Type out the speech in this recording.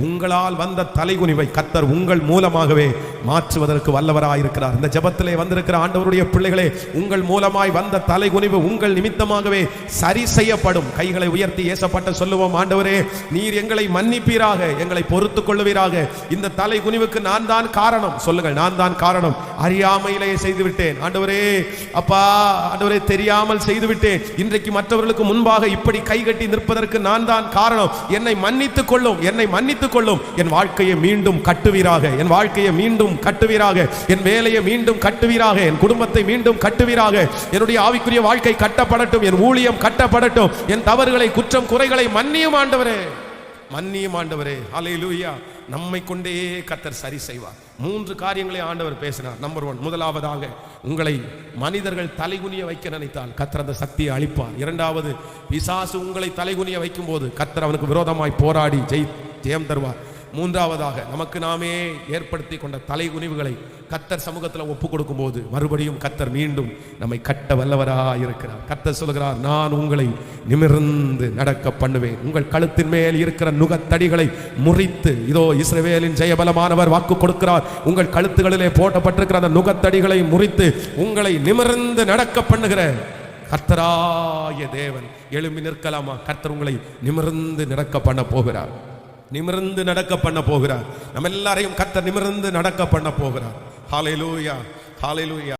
உங்களால் வந்த தலைகுனிவை கர்த்தர் உங்கள் மூலமாகவே மாற்றுவதற்கு வல்லவராயிருக்கிறார். இந்த ஜெபத்திலே வந்திருக்கிற ஆண்டவருடைய பிள்ளைகளே, உங்கள் மூலமாய் வந்த தலைகுனிவு உங்கள் நிமித்தமாகவே சரி செய்யப்படும். கைகளை உயர்த்தி ஏசப்பட்ட சொல்லுவோம், ஆண்டவரே நீர் எங்களை மன்னிப்பீராக, எங்களை பொறுத்துக் கொள்ளுவீராக. இந்த தலைகுனிவுக்கு நான் தான் காரணம். சொல்லுங்கள், நான் தான் காரணம். அறியாமையிலே செய்துவிட்டேன் ஆண்டவரே, அப்பா ஆண்டவரே தெரியாமல் செய்துவிட்டேன். இன்றைக்கு மற்றவர்களுக்கு முன்பாக இப்படி கைகட்டி நிற்பதற்கு நான் தான் காரணம். என்னை மன்னித்துக் கொள்ளும், என்னை மன்னித்துக் கொள்ளும். என் வாழ்க்கையை மீண்டும் கட்டுவீராக, என் வாழ்க்கையை மீண்டும் கட்டுவீராக, என் வேலையை மீண்டும் கட்டுவீராக, என் குடும்பத்தை மீண்டும் கட்டுவீராக. என்னுடைய ஆவிக்குரிய வாழ்க்கை கட்டப்படட்டும், என் ஊழியம் கட்டப்படட்டும். என் தவறுகளை குற்றம் குறைகளை மன்னியும் ஆண்டவரே, மன்னியும் ஆண்டவரே. ஹல்லேலூயா. நம்மை கொண்டே கர்த்தர் சரி செய்வார். 3 காரியங்களை ஆண்டவர் பேசினார். நம்பர் 1, முதலாவதாக உங்களை மனிதர்கள் தலைகுனிய வைக்க நினைத்தால் கர்த்தர் அந்த சக்தியை அளிப்பார். 2வது, பிசாசு உங்களை தலைகுனிய வைக்கும் போது கர்த்தர் அவனுக்கு விரோதமாய் போராடி ஜெயம் தருவார். 3வதாக நமக்கு நாமே ஏற்படுத்தி கொண்ட தலைகுனிவுகளை கர்த்தர் சமூகத்தில் ஒப்பு கொடுக்கும் போது மறுபடியும் கர்த்தர் மீண்டும் நம்மை கட்ட வல்லவராயிருக்கிறார். கர்த்தர் சொல்கிறார், நான் உங்களை நிமிர்ந்து நடக்க பண்ணுவேன். உங்கள் கழுத்தின் மேல் இருக்கிற நுகத்தடிகளை முறித்து, இதோ இஸ்ரவேலின் ஜெயபலமானவர் வாக்கு கொடுக்கிறார், உங்கள் கழுத்துகளிலே போட்டப்பட்டிருக்கிற அந்த நுகத்தடிகளை முறித்து உங்களை நிமிர்ந்து நடக்க பண்ணுகிற கர்த்தராகிய தேவன். எழும்பி நிற்கலாமா? கர்த்தர் உங்களை நிமிர்ந்து நடக்க பண்ண போகிறார், நிமிர்ந்து நடக்க பண்ண போகிறார். நம்ம எல்லாரையும் கர்த்தர் நிமிர்ந்து நடக்க பண்ண போகிறார். ஹல்லேலூயா, ஹல்லேலூயா.